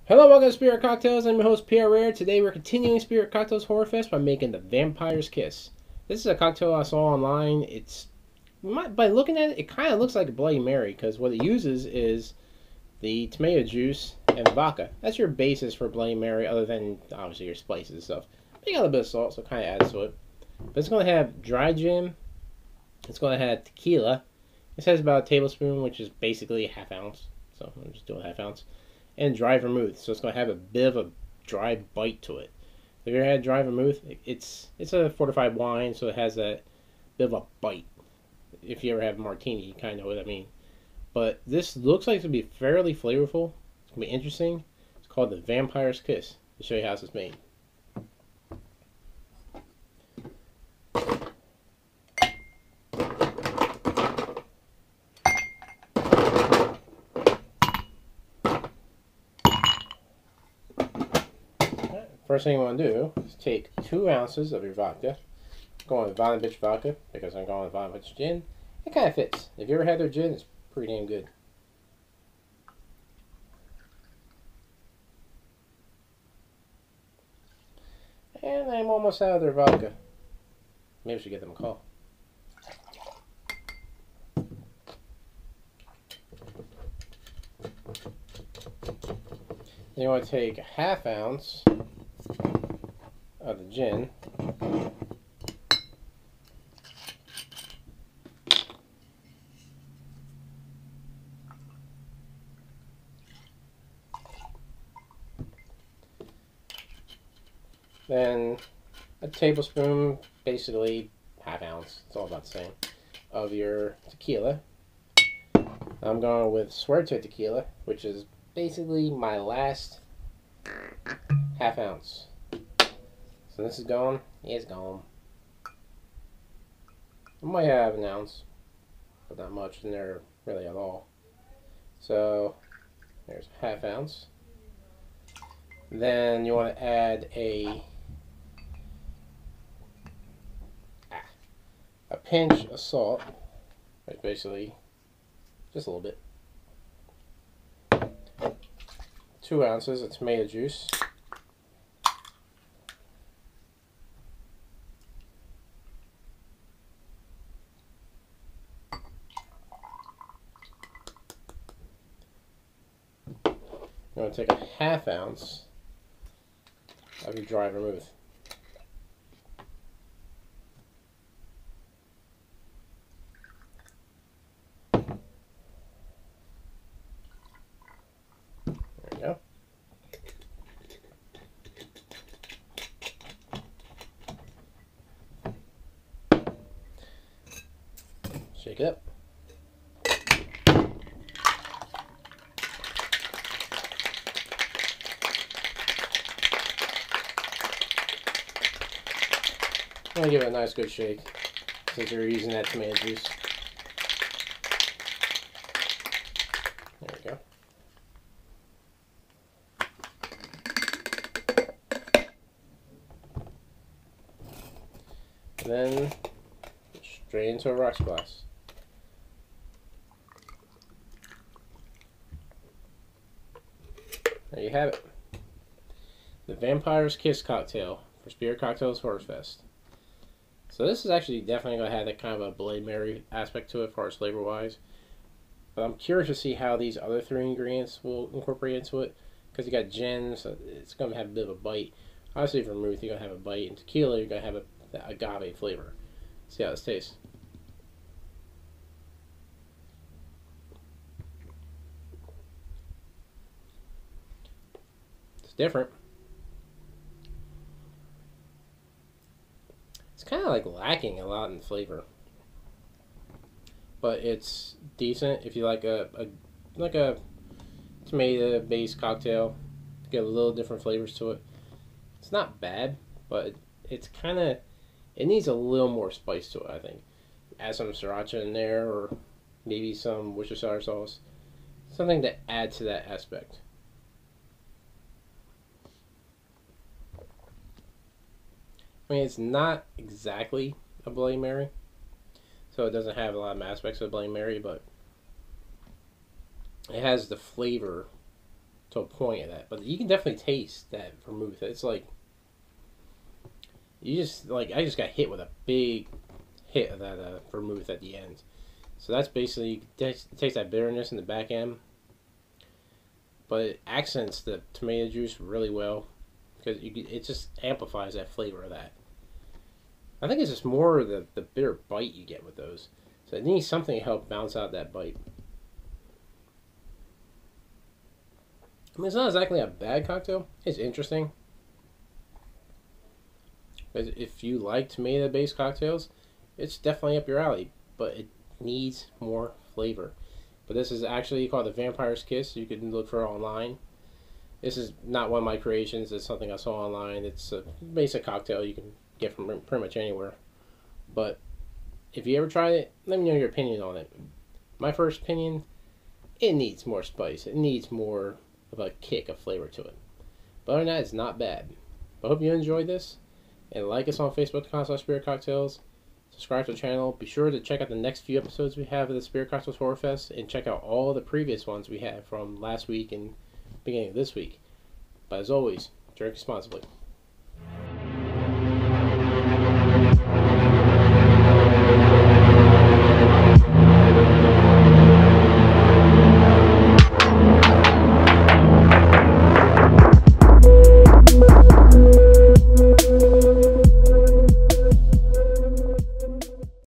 Hello, welcome to Spirit Cocktails. I'm your host, Pierre Rare. Today we're continuing Spirit Cocktails Horrorfest by making the Vampire's Kiss. This is a cocktail I saw online. By looking at it, it kind of looks like a Bloody Mary because what it uses is the tomato juice and vodka. That's your basis for Bloody Mary, other than obviously your spices and stuff. But you got a little bit of salt, so it kind of adds to it. But it's going to have dry gin. It's going to have tequila. It says about a tablespoon, which is basically a half ounce. So I'm just doing a half ounce. And dry vermouth, so it's going to have a bit of a dry bite to it. Have you ever had dry vermouth? It's a fortified wine, so it has that bit of a bite. If you ever have martini, you kind of know what I mean. But this looks like it's going to be fairly flavorful. It's going to be interesting. It's called the Vampire's Kiss. I'll show you how it's made. First thing you want to do is take 2 ounces of your vodka. I'm going with Vodka vodka because I'm going with Vermouth and Gin. It kind of fits. If you ever had their gin, it's pretty damn good. And I'm almost out of their vodka. Maybe we should give them a call. Then you want to take a half ounce of the gin. Then a tablespoon, basically half ounce, it's all about the same, of your tequila. I'm going with Suerte tequila, which is basically my last half ounce. So this is gone. It's gone. I might have an ounce, but not much in there really at all. So there's a half ounce. Then you want to add a pinch of salt, like basically just a little bit. 2 ounces of tomato juice. You want to take a half ounce of your dry vermouth. There you go. Shake it up. I'm going to give it a nice good shake since you're using that tomato juice. There we go. And then straight into a rocks glass. There you have it. The Vampire's Kiss cocktail for Spirit Cocktails Horrorfest. So this is actually definitely going to have that kind of a Bloody Mary aspect to it as far as flavor-wise. But I'm curious to see how these other 3 ingredients will incorporate into it. Because you got gin, so it's going to have a bit of a bite. Obviously vermouth, you're going to have a bite. And tequila, you're going to have the agave flavor. See how this tastes. It's different. It's kind of like lacking a lot in flavor, but it's decent if you like a tomato-based cocktail. Get a little different flavors to it. It's not bad, but it's it needs a little more spice to it. I think add some sriracha in there, or maybe some Worcestershire sauce, something to add to that aspect. I mean, it's not exactly a Bloody Mary, so it doesn't have a lot of aspects of Bloody Mary, but it has the flavor to a point of that. But you can definitely taste that vermouth. It's like I just got hit with a big hit of that vermouth at the end. So that's basically, you taste that bitterness in the back end, but it accents the tomato juice really well because it just amplifies that flavor of that. I think it's just more the bitter bite you get with those. So it needs something to help bounce out that bite. I mean, it's not exactly a bad cocktail. It's interesting. If you like tomato-based cocktails, it's definitely up your alley. But it needs more flavor. But this is actually called the Vampire's Kiss. You can look for it online. This is not one of my creations. It's something I saw online. It's a basic cocktail you can get from pretty much anywhere. But if you ever try it, let me know your opinion on it. My first opinion, it needs more spice. It needs more of a kick of flavor to it. But other than that, it's not bad. I hope you enjoyed this. And like us on Facebook.com/Spirit Cocktails. Subscribe to the channel. Be sure to check out the next few episodes we have of the Spirit Cocktails Horrorfest. And check out all the previous ones we had from last week and beginning of this week. But as always, drink responsibly.